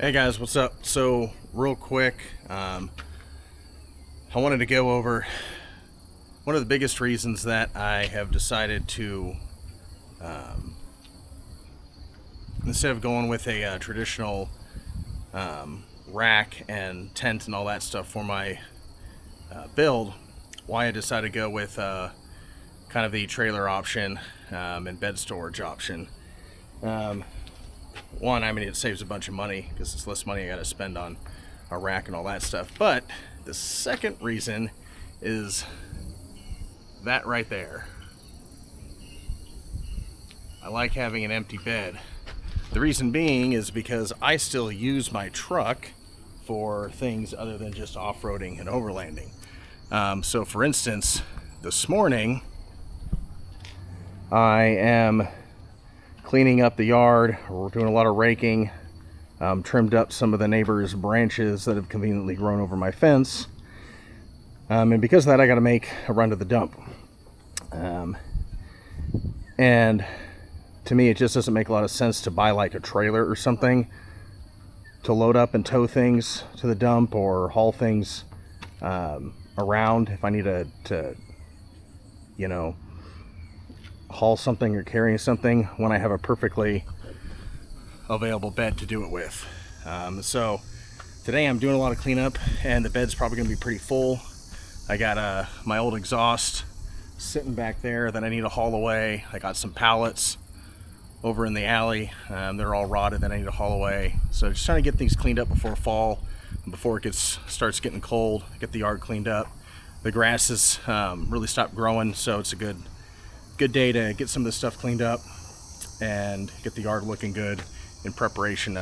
Hey guys, what's up? So real quick, I wanted to go over one of the biggest reasons that I have decided to, instead of going with a traditional rack and tent and all that stuff for my build, why I decided to go with kind of the trailer option and bed storage option. One, I mean, it saves a bunch of money because it's less money I got to spend on a rack and all that stuff. But the second reason is that right there. I like having an empty bed. The reason being is because I still use my truck for things other than just off-roading and overlanding. So for instance, this morning I am cleaning up the yard. We're doing a lot of raking. Trimmed up some of the neighbors' branches that have conveniently grown over my fence. And because of that, I got to make a run to the dump. And to me, it just doesn't make a lot of sense to buy like a trailer or something to load up and tow things to the dump or haul things around if I need to you know, haul something or carry something when I have a perfectly available bed to do it with. So today I'm doing a lot of cleanup and the bed's probably going to be pretty full. I got my old exhaust sitting back there that I need to haul away. I got some pallets over in the alley. They're all rotted that I need to haul away. So just trying to get things cleaned up before fall, before it starts getting cold, get the yard cleaned up. The grass has really stopped growing, so it's a good day to get some of this stuff cleaned up and get the yard looking good in preparation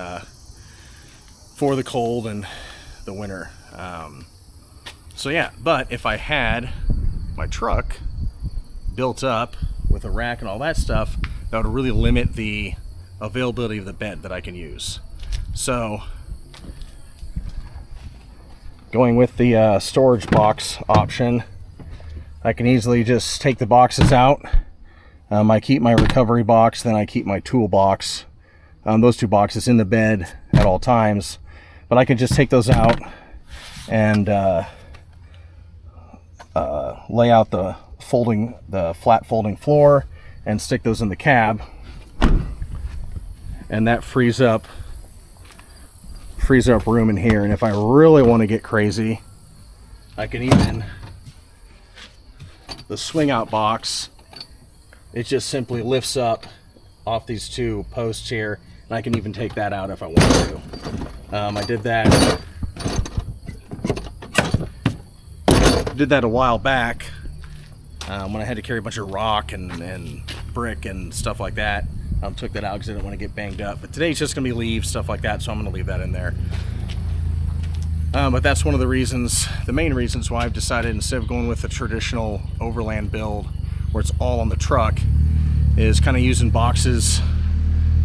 for the cold and the winter. So yeah, but if I had my truck built up with a rack and all that stuff, that would really limit the availability of the bed that I can use. So going with the storage box option, I can easily just take the boxes out. I keep my recovery box, then I keep my toolbox. Those two boxes in the bed at all times. But I can just take those out and lay out the flat folding floor and stick those in the cab. And that frees up room in here. And if I really want to get crazy, I can even, the swing out box, it just simply lifts up off these two posts here, and I can even take that out if I want to. I did that a while back when I had to carry a bunch of rock and brick and stuff like that. Took that out because I didn't want to get banged up. But today's just going to be leaves, stuff like that, so I'm going to leave that in there. But that's one of the reasons, the main reasons why I've decided, instead of going with the traditional overland build where it's all on the truck, is kind of using boxes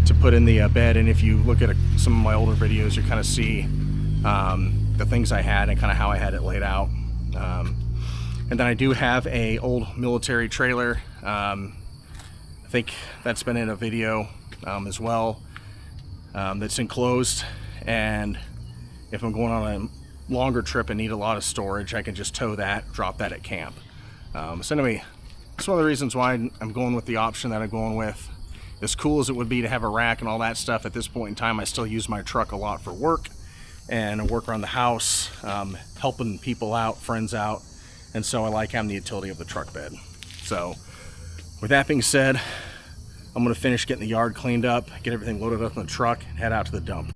to put in the bed. And if you look at some of my older videos, you kind of see the things I had and kind of how I had it laid out. And then I do have a old military trailer. I think that's been in a video as well, that's enclosed, and if I'm going on a longer trip and need a lot of storage, I can just tow that, drop that at camp. So anyway, that's one of the reasons why I'm going with the option that I'm going with. As cool as it would be to have a rack and all that stuff, at this point in time I still use my truck a lot for work and work around the house, helping people out, friends out, and so I like having the utility of the truck bed. So with that being said, I'm going to finish getting the yard cleaned up, get everything loaded up in the truck, and head out to the dump.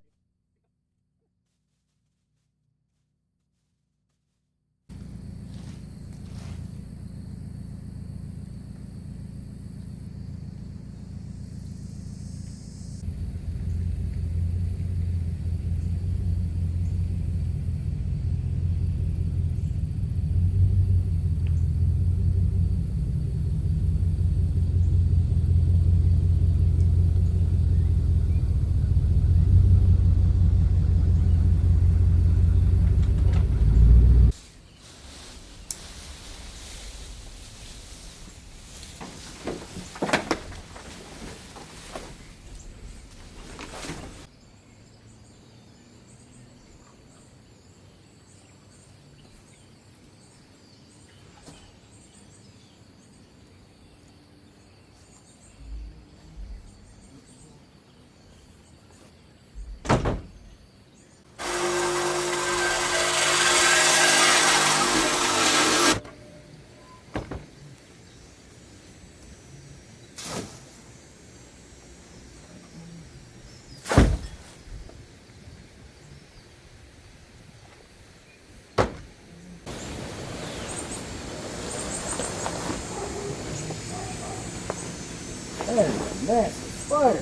massive spider.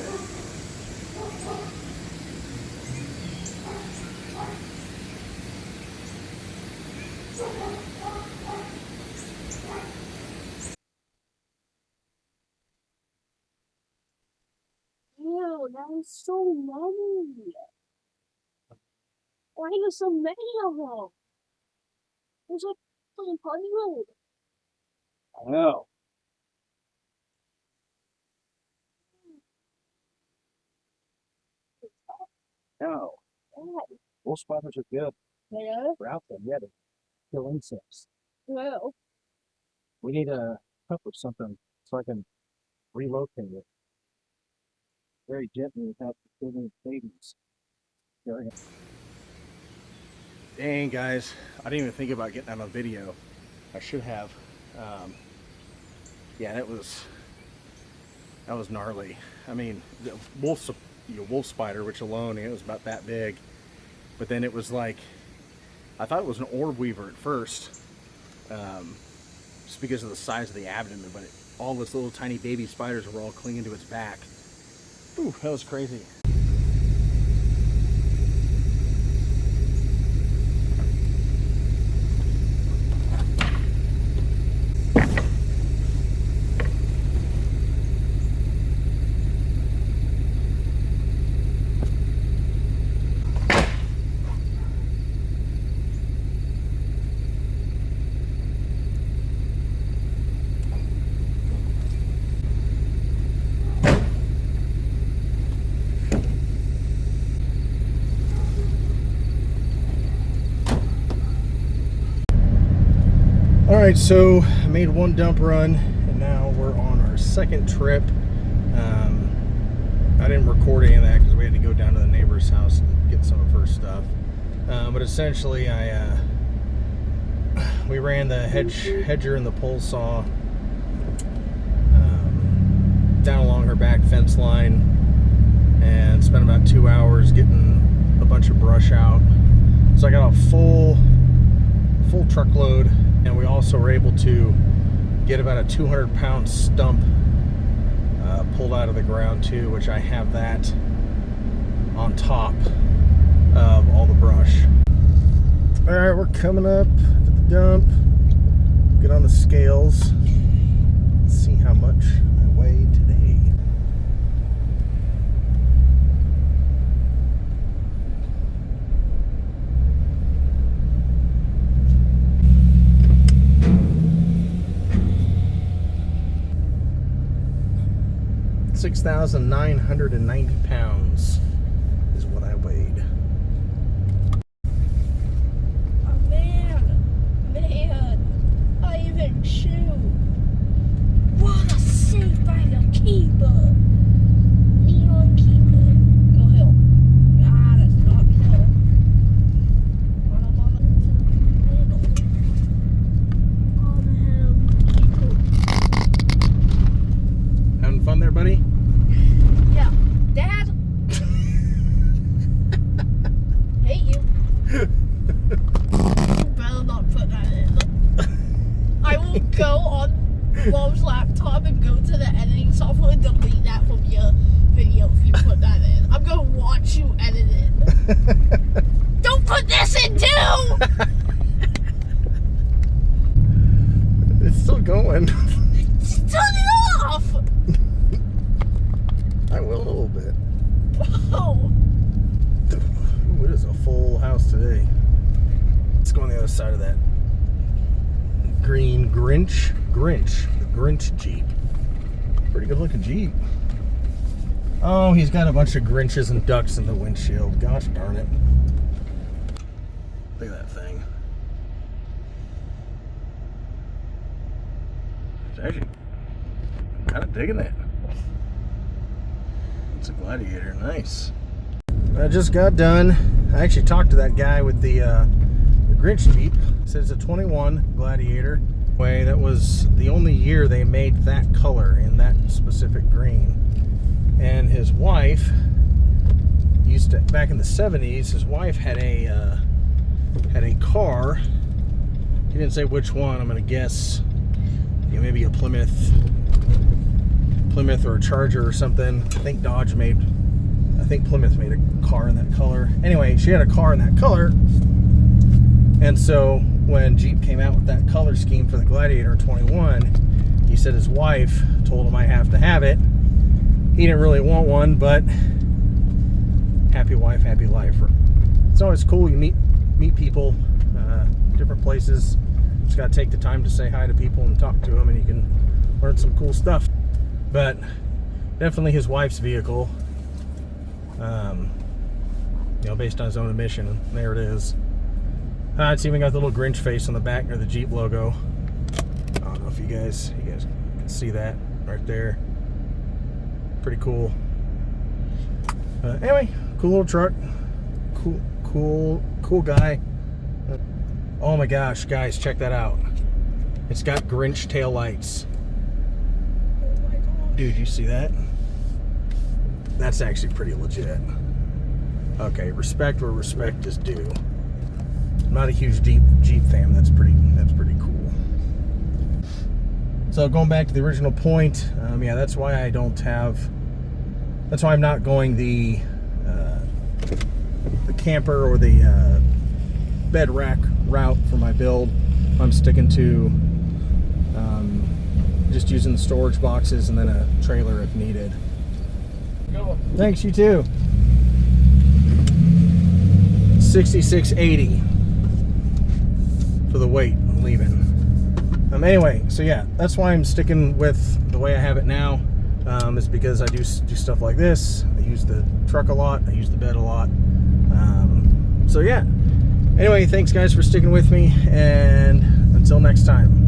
Ew, that is so many. Why are there so many of them? There's like 300. I know. No. Why? Wolf spiders are good. Yeah. We're out there, yeah, to kill insects. No. We need a cup or something so I can relocate it very gently without killing babies. Dang, guys, I didn't even think about getting that on video. I should have. Yeah, that was gnarly. I mean, the wolf spider, which alone it was about that big, but then it was like, I thought it was an orb weaver at first, just because of the size of the abdomen, but all this little tiny baby spiders were all clinging to its back. Ooh, that was crazy. Alright, so I made one dump run and now we're on our second trip. I didn't record any of that because we had to go down to the neighbor's house and get some of her stuff. But essentially we ran the hedger and the pole saw down along her back fence line and spent about 2 hours getting a bunch of brush out. So I got a full truckload. And we also were able to get about a 200-pound stump pulled out of the ground too, which I have that on top of all the brush. All right, we're coming up to the dump. Get on the scales. Let's see how much I weigh today. £6,990 is what I weighed. Oh, man, I even shoot. What a sick bag of keeper. Neon keeper. Go hill. Ah, that's not hill. Having fun there, buddy? Yeah. Dad? Hate you. You better not put that in. I will go on Mom's laptop and go to the editing software and delete that from your video if you put that in. I'm gonna watch you edit it. Don't put this in too! It's still going. Turn it off! I will in a little bit. Oh. Ooh, it is a full house today. Let's go on the other side of that green Grinch, the Grinch Jeep. Pretty good looking Jeep. Oh, he's got a bunch of Grinches and ducks in the windshield. Gosh darn it. Look at that thing. It's actually kind of digging it. It's a Gladiator, nice. I just got done. I actually talked to that guy with the Grinch Jeep. He said it's a 21 Gladiator. Anyway, that was the only year they made that color in that specific green. And his wife used to, back in the 70s, his wife had a car. He didn't say which one. I'm gonna guess, maybe a Plymouth Plymouth or a Charger or something. I think Plymouth made a car in that color. Anyway, she had a car in that color. And so when Jeep came out with that color scheme for the Gladiator in 21, he said his wife told him I have to have it. He didn't really want one, but happy wife, happy life. It's always cool. You meet people, different places. Just got to take the time to say hi to people and talk to them, and you can learn some cool stuff. But definitely his wife's vehicle, based on his own admission. And there it is. It's even got the little Grinch face on the back near the Jeep logo. I don't know if you guys can see that right there. Pretty cool. Anyway, cool little truck. Cool guy. Oh my gosh, guys, check that out. It's got Grinch tail lights. Oh my gosh. Dude, you see that? That's actually pretty legit. Okay, respect where respect is due. I'm not a huge Jeep fan. That's pretty cool. So going back to the original point, yeah, that's why I'm not going the camper or the bed rack route for my build. I'm sticking to just using the storage boxes and then a trailer if needed. Thanks, you too. 6680 for the weight I'm leaving. Anyway, so yeah, that's why I'm sticking with the way I have it now. Is because I do stuff like this. I use the truck a lot. I use the bed a lot. So yeah. Anyway, thanks guys for sticking with me, and until next time.